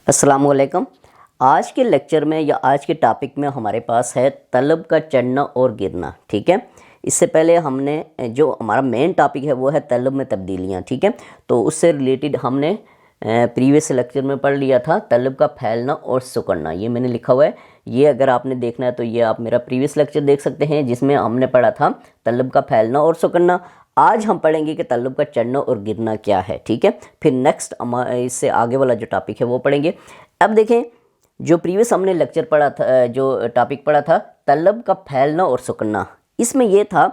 अस्सलामुअलैकुम। आज के लेक्चर में या आज के टॉपिक में हमारे पास है तलब का चढ़ना और गिरना। ठीक है, इससे पहले हमने जो हमारा मेन टॉपिक है वो है तलब में तब्दीलियाँ। ठीक है, तो उससे रिलेटेड हमने प्रीवियस लेक्चर में पढ़ लिया था तलब का फैलना और सिकुड़ना। ये मैंने लिखा हुआ है, ये अगर आपने देखना है तो ये आप मेरा प्रीवियस लेक्चर देख सकते हैं जिसमें हमने पढ़ा था तलब का फैलना और सिकुड़ना। आज हम पढ़ेंगे कि तलब का चढ़ना और गिरना क्या है। ठीक है, फिर नेक्स्ट इससे आगे वाला जो टॉपिक है वो पढ़ेंगे। अब देखें, जो प्रीवियस हमने लेक्चर पढ़ा था, जो टॉपिक पढ़ा था तलब का फैलना और सिकुड़ना, इसमें यह था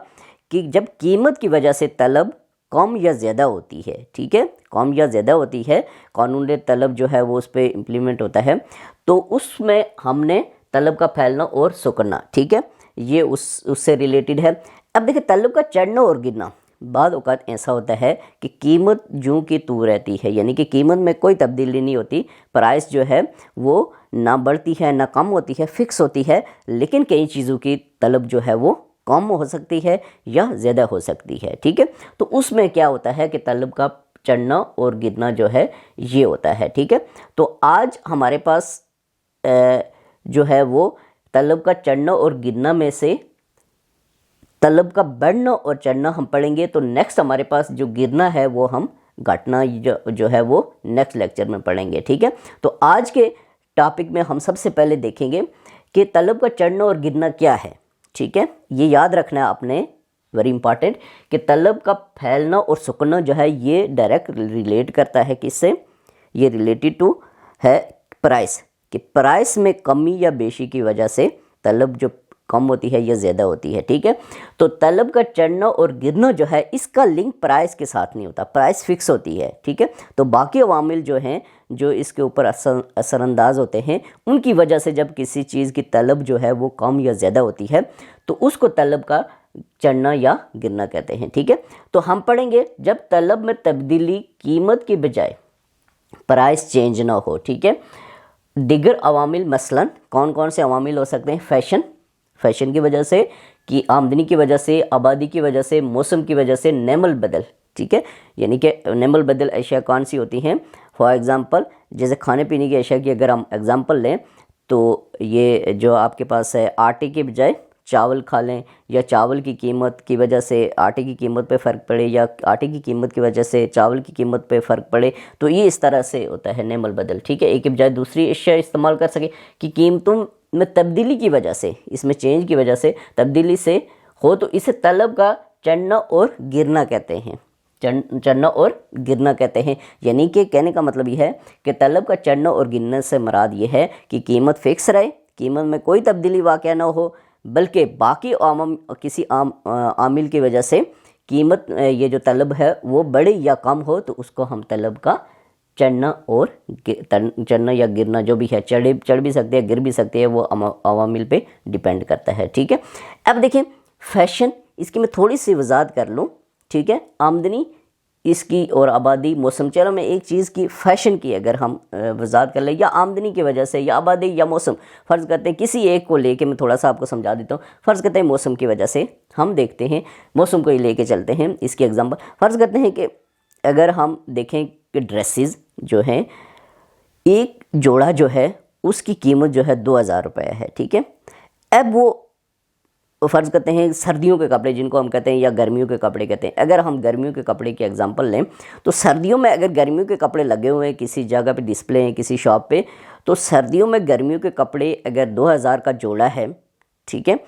कि जब कीमत की वजह से तलब कम या ज़्यादा होती है, ठीक है, कम या ज़्यादा होती है, कानून तलब जो है वो उस पर इम्प्लीमेंट होता है, तो उसमें हमने तलब का फैलना और सिकुड़ना, ठीक है, ये उससे रिलेटेड है। अब देखिए, तलब का चढ़ना और गिरना बाद औक़ात ऐसा होता है कि कीमत जूं की तू रहती है, यानी कि कीमत में कोई तब्दीली नहीं होती, प्राइस जो है वो ना बढ़ती है ना कम होती है, फिक्स होती है, लेकिन कई चीज़ों की तलब जो है वो कम हो सकती है या ज़्यादा हो सकती है। ठीक है, तो उसमें क्या होता है कि तलब का चढ़ना और गिरना जो है ये होता है। ठीक है, तो आज हमारे पास जो है वो तलब का चढ़ना और गिरना में से तलब का बढ़ना और चढ़ना हम पढ़ेंगे, तो नेक्स्ट हमारे पास जो गिरना है वो हम घटना जो है वो नेक्स्ट लेक्चर में पढ़ेंगे। ठीक है, तो आज के टॉपिक में हम सबसे पहले देखेंगे कि तलब का चढ़ना और गिरना क्या है। ठीक है, ये याद रखना है आपने, वेरी इंपॉर्टेंट, कि तलब का फैलना और सिकुड़ना जो है ये डायरेक्ट रिलेट करता है किससे, ये रिलेटेड टू है प्राइस, कि प्राइस में कमी या बेशी की वजह से तलब जो कम होती है या ज़्यादा होती है। ठीक है, तो तलब का चढ़ना और गिरना जो है इसका लिंक प्राइस के साथ नहीं होता, प्राइस फिक्स होती है। ठीक है, तो बाकी अवामिल जो हैं जो इसके ऊपर असरअंदाज होते हैं, उनकी वजह से जब किसी चीज़ की तलब जो है वो कम या ज़्यादा होती है तो उसको तलब का चढ़ना या गिरना कहते हैं। ठीक है, तो हम पढ़ेंगे जब तलब में तब्दीली कीमत की बजाय प्राइस चेंज ना हो। ठीक है, दिगर अवामिल मसलन कौन कौन से अवामिल हो सकते हैं? फैशन की वजह से, कि आमदनी की वजह से, आबादी की वजह से, मौसम की वजह से, नेमल बदल। ठीक है, यानी कि नेमल बदल अशिया कौन सी होती हैं? फॉर एग्ज़ाम्पल, जैसे खाने पीने की अशिया की अगर हम एग्ज़ाम्पल लें तो ये जो आपके पास है, आटे के बजाय चावल खा लें, या चावल की कीमत की वजह से आटे की कीमत पे फ़र्क पड़े, या आटे की कीमत की वजह से चावल की कीमत पे फ़र्क पड़े, तो ये इस तरह से होता है नेमल बदल। ठीक है, एक के बजाय दूसरी अशिया इस्तेमाल कर सके, कि कीमतों में तब्दीली की वजह से, इसमें चेंज की वजह से तब्दीली से हो, तो इसे तलब का चढ़ना और गिरना कहते हैं। चढ़ना और गिरना कहते हैं, यानी कि कहने का मतलब यह है कि तलब का चढ़ना और गिरने से मुराद ये है कि कीमत फिक्स रहे, कीमत में कोई तब्दीली वाक़या ना हो, बल्कि बाकी किसी आमिल की वजह से कीमत ये जो तलब है वो बढ़े या कम हो, तो उसको हम तलब का चढ़ना और चढ़ना या गिरना जो भी है, चढ़ भी सकते हैं, गिर भी सकते हैं, वो अवामिल पे डिपेंड करता है। ठीक है, अब देखें फैशन, इसकी मैं थोड़ी सी वजाहत कर लूँ। ठीक है, आमदनी इसकी और आबादी, मौसम, चलो मैं एक चीज़ की फैशन की अगर हम वजाहत कर लें, या आमदनी की वजह से, या आबादी या मौसम, फ़र्ज़ करते हैं किसी एक को लेके मैं थोड़ा सा आपको समझा देता हूँ। फ़र्ज़ करते हैं मौसम की वजह से, हम देखते हैं मौसम को ही लेके चलते हैं, इसकी एग्जांपल फ़र्ज़ करते हैं कि अगर हम देखें कि ड्रेसेस जो हैं, एक जोड़ा जो है उसकी कीमत जो है 2000 रुपये है। ठीक है, अब वो फ़र्ज़ करते हैं सर्दियों के कपड़े जिनको हम कहते हैं, या गर्मियों के कपड़े कहते हैं, अगर हम गर्मियों के कपड़े की एग्जांपल लें, तो सर्दियों में अगर गर्मियों के कपड़े लगे हुए हैं किसी जगह पे, डिस्प्ले हैं किसी शॉप पे, तो सर्दियों में गर्मियों के कपड़े अगर 2000 का जोड़ा है, ठीक है,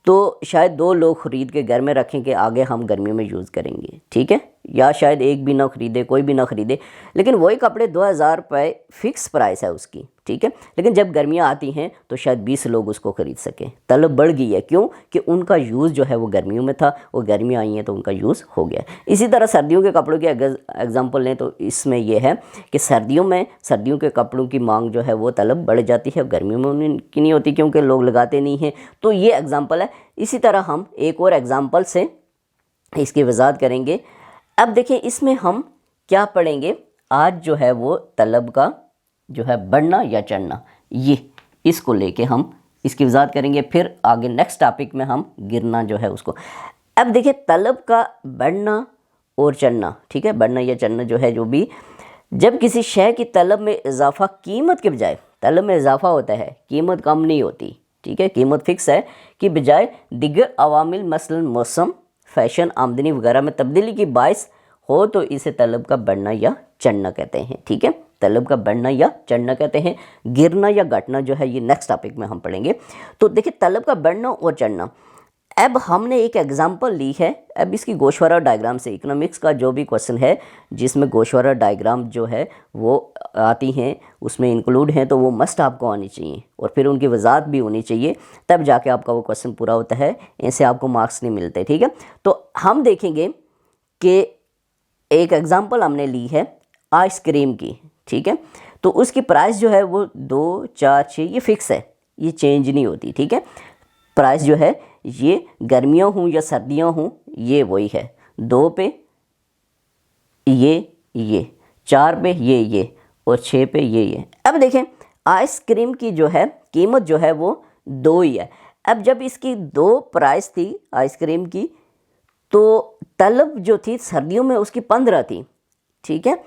तो शायद 2 लोग ख़रीद के घर में रखें कि आगे हम गर्मियों में यूज़ करेंगे। ठीक है, या शायद एक भी ना ख़रीदे, कोई भी ना ख़रीदे, लेकिन वही कपड़े 2000 रुपये फ़िक्स प्राइस है उसकी। ठीक है, लेकिन जब गर्मियाँ आती हैं तो शायद 20 लोग उसको ख़रीद सकें, तलब बढ़ गई है। क्यों? कि उनका यूज़ जो है वो गर्मियों में था, और गर्मियाँ आई हैं तो उनका यूज़ हो गया। इसी तरह सर्दियों के कपड़ों की अगर एग्जांपल लें तो इसमें यह है कि सर्दियों के कपड़ों की मांग जो है वो तलब बढ़ जाती है, गर्मियों में उनकी नहीं होती क्योंकि लोग लगाते नहीं हैं। तो ये एग्ज़ाम्पल है। इसी तरह हम एक और एग्ज़ाम्पल से इसकी वजाहत करेंगे। अब देखिए, इसमें हम क्या पढ़ेंगे आज जो है वो तलब का जो है बढ़ना या चढ़ना, ये इसको लेके हम इसकी वजाहत करेंगे, फिर आगे नेक्स्ट टॉपिक में हम गिरना जो है उसको। अब देखिए, तलब का बढ़ना और चढ़ना, ठीक है, बढ़ना या चढ़ना जो है, जो भी जब किसी शय की तलब में इजाफा कीमत के बजाय, तलब में इजाफा होता है, कीमत कम नहीं होती, ठीक है, कीमत फिक्स है, कि बजाय दिगर अवामिल मसलन मौसम, फैशन, आमदनी वगैरह में तब्दीली की बाइस हो तो इसे तलब का बढ़ना या चढ़ना कहते हैं। ठीक है, तलब का बढ़ना या चढ़ना कहते हैं। गिरना या घटना जो है ये नेक्स्ट टॉपिक में हम पढ़ेंगे। तो देखिए तलब का बढ़ना और चढ़ना, अब हमने एक एग्जांपल ली है। अब इसकी गोशवारा डायग्राम से, इकोनॉमिक्स का जो भी क्वेश्चन है जिसमें गोशवारा डायग्राम जो है वो आती हैं, उसमें इंक्लूड हैं, तो वो मस्ट आपको आनी चाहिए और फिर उनकी वजाहत भी होनी चाहिए, तब जाके आपका वो क्वेश्चन पूरा होता है, इनसे आपको मार्क्स नहीं मिलते। ठीक है, तो हम देखेंगे कि एक एग्जांपल हमने ली है आइसक्रीम की। ठीक है, तो उसकी प्राइस जो है वो 2, 4, 6 ये फिक्स है, ये चेंज नहीं होती। ठीक है, प्राइस जो है ये गर्मियों हूँ या सर्दियों हूँ ये वही है। 2 पे ये 4 पे ये और 6 पे ये। अब देखें आइसक्रीम की जो है कीमत जो है वो 2 ही है। अब जब इसकी 2 प्राइस थी आइसक्रीम की, तो तलब जो थी सर्दियों में उसकी 15 थी। ठीक है,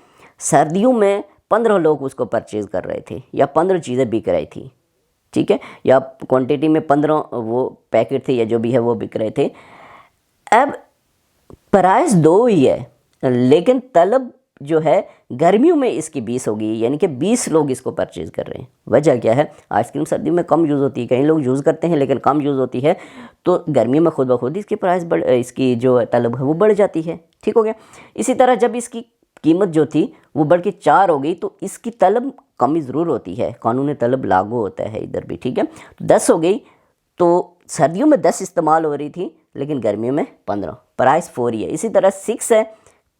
सर्दियों में 15 लोग उसको परचेज़ कर रहे थे या 15 चीज़ें बिक रही थी। ठीक है, या क्वांटिटी में 15 वो पैकेट थे या जो भी है वो बिक रहे थे। अब प्राइस 2 ही है, लेकिन तलब जो है गर्मियों में इसकी 20 होगी, यानी कि 20 लोग इसको परचेज़ कर रहे हैं। वजह क्या है, आइसक्रीम सर्दियों में कम यूज़ होती है, कई लोग यूज़ करते हैं लेकिन कम यूज़ होती है, तो गर्मियों में खुद ब खुद इसकी प्राइस इसकी जो तलब है वो बढ़ जाती है। ठीक हो गया। इसी तरह जब इसकी कीमत जो थी वो बढ़ के 4 हो गई, तो इसकी तलब कमी ज़रूर होती है, कानून तलब लागू होता है इधर भी। ठीक है, तो 10 हो गई, तो सर्दियों में 10 इस्तेमाल हो रही थी लेकिन गर्मियों में 15, प्राइस 4 ही है। इसी तरह 6 है,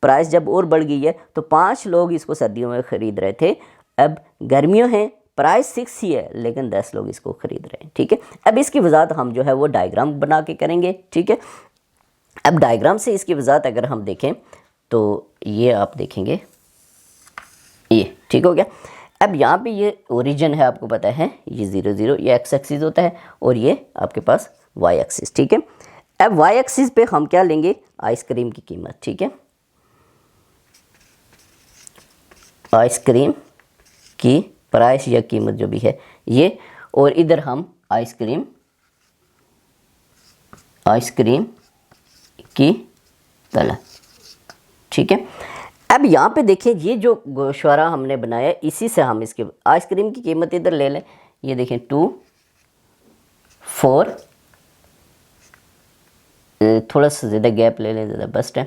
प्राइस जब और बढ़ गई है तो 5 लोग इसको सर्दियों में ख़रीद रहे थे, अब गर्मियों हैं, प्राइस 6 ही है लेकिन 10 लोग इसको ख़रीद रहे हैं। ठीक है, अब इसकी वजाहत हम जो है वो डायग्राम बना के करेंगे। ठीक है, अब डायग्राम से इसकी वजाहत अगर हम देखें तो ये आप देखेंगे ये। ठीक हो गया। अब यहाँ पे ये ओरिजिन है, आपको पता है ये 0, 0 ये एक्स एक्सिस होता है और ये आपके पास वाई एक्सिस। ठीक है, अब वाई एक्सिस पे हम क्या लेंगे, आइसक्रीम की कीमत। ठीक है, आइसक्रीम की प्राइस या कीमत जो भी है ये, और इधर हम आइसक्रीम की तलब। ठीक है, अब यहाँ पे देखिए ये जो गोशवारा हमने बनाया इसी से हम इसके आइसक्रीम की कीमत इधर ले लें। ये देखें 2, 4, थोड़ा सा ज़्यादा गैप ले लें, ज़्यादा बेस्ट है,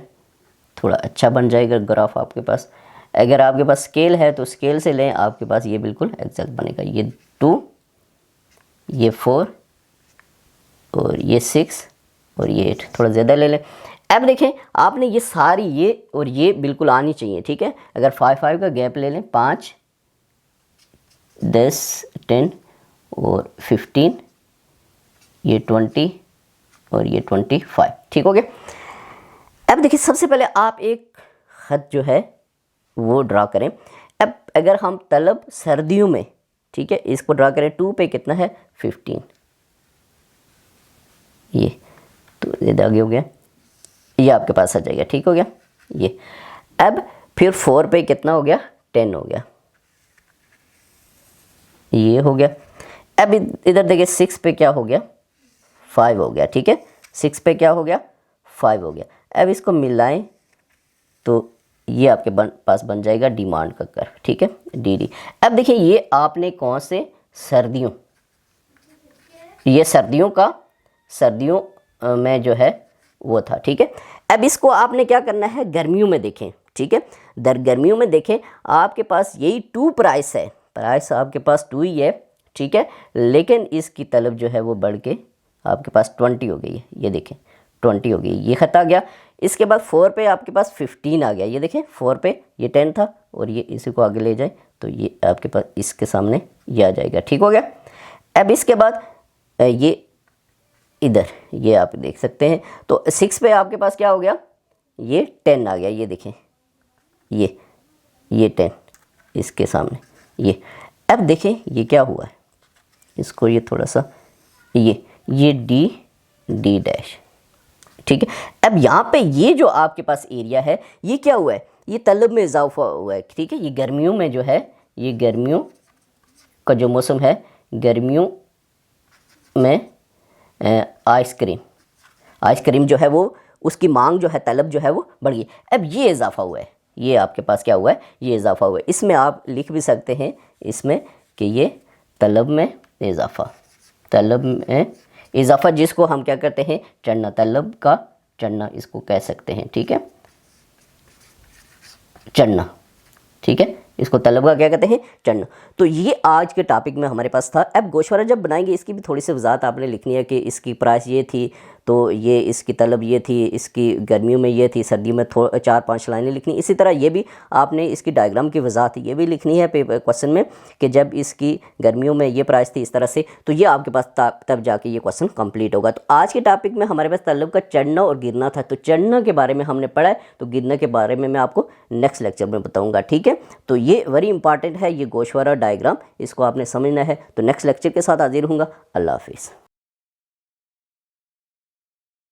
थोड़ा अच्छा बन जाएगा ग्राफ आपके पास। अगर आपके पास स्केल है तो स्केल से लें, आपके पास ये बिल्कुल एग्जैक्ट बनेगा। ये 2, ये 4 और ये 6 और ये 8, थोड़ा ज़्यादा ले लें। अब देखें आपने ये सारी ये और ये बिल्कुल आनी चाहिए। ठीक है, अगर 5 का गैप ले लें, 5, 10, 10 और 15, ये 20 और ये 25। ठीक हो गया। अब देखिए सबसे पहले आप एक ख़त जो है वो ड्रा करें। अब अगर हम तलब सर्दियों में, ठीक है, इसको ड्रा करें, 2 पे कितना है 15, ये तो ज़्यादा आगे हो गया, ये आपके पास आ जाएगा। ठीक हो गया ये। अब फिर 4 पे कितना हो गया 10 हो गया, ये हो गया। अब इधर देखिए 6 पे क्या हो गया 5 हो गया। ठीक है, 6 पे क्या हो गया 5 हो गया। अब इसको मिलाएं तो ये आपके पास बन जाएगा डिमांड का कर्व। ठीक है, डी। अब देखिए ये आपने कौन से सर्दियों, ये सर्दियों में जो है वो था। ठीक है, अब इसको आपने क्या करना है गर्मियों में देखें। ठीक है, गर्मियों में देखें, आपके पास यही 2 प्राइस है, प्राइस आपके पास 2 ही है। ठीक है, लेकिन इसकी तलब जो है वो बढ़ के आपके पास 20 हो गई है। ये देखें 20 हो गई, ये खत आ गया। इसके बाद 4 पे आपके पास 15 आ गया। ये देखें 4 पे ये 10 था और ये इसी को आगे ले जाए तो ये आपके पास इसके सामने ये आ जाएगा। ठीक हो गया। अब इसके बाद ये इधर ये आप देख सकते हैं, तो 6 पे आपके पास क्या हो गया ये 10 आ गया। ये देखें ये 10 इसके सामने ये। अब देखें ये क्या हुआ है, इसको ये थोड़ा सा ये डी डैश। ठीक है, अब यहाँ पे ये जो आपके पास एरिया है ये क्या हुआ है, ये तलब में इजाफा हुआ है, ठीक है। ये गर्मियों में जो है, ये गर्मियों का जो मौसम है, गर्मियों में आइसक्रीम जो है वो उसकी मांग जो है, तलब जो है वो बढ़ गई। अब ये इजाफा हुआ है, ये आपके पास क्या हुआ है, ये इजाफा हुआ है। इसमें आप लिख भी सकते हैं इसमें कि ये तलब में इजाफा, तलब में इजाफा जिसको हम क्या करते हैं, चढ़ना, तलब का चढ़ना इसको कह सकते हैं, ठीक है, चढ़ना, ठीक है, इसको तलब का क्या कहते हैं, चढ़ना। तो ये आज के टॉपिक में हमारे पास था। अब गोशवारा जब बनाएंगे इसकी भी थोड़ी सी वजाहत आपने लिखनी है कि इसकी प्राइस ये थी, तो ये इसकी तलब ये थी, इसकी गर्मियों में ये थी, सर्दियों में 4-5 लाइनें लिखनी। इसी तरह ये भी आपने इसकी डायग्राम की वजाहत ये भी लिखनी है क्वेश्चन में कि जब इसकी गर्मियों में ये प्राइस थी इस तरह से, तो ये आपके पास तब जाके ये क्वेश्चन कंप्लीट होगा। तो आज के टॉपिक में हमारे पास तलब का चढ़ना और गिरना था। तो चढ़ना के बारे में हमने पढ़ा है, तो गिरने के बारे में मैं आपको नेक्स्ट लेक्चर में बताऊँगा, ठीक है। तो ये वेरी इंपॉर्टेंट है, ये गोशवारा डायग्राम, इसको आपने समझना है। तो नेक्स्ट लेक्चर के साथ हाजिर होऊंगा। अल्लाह हाफिज़।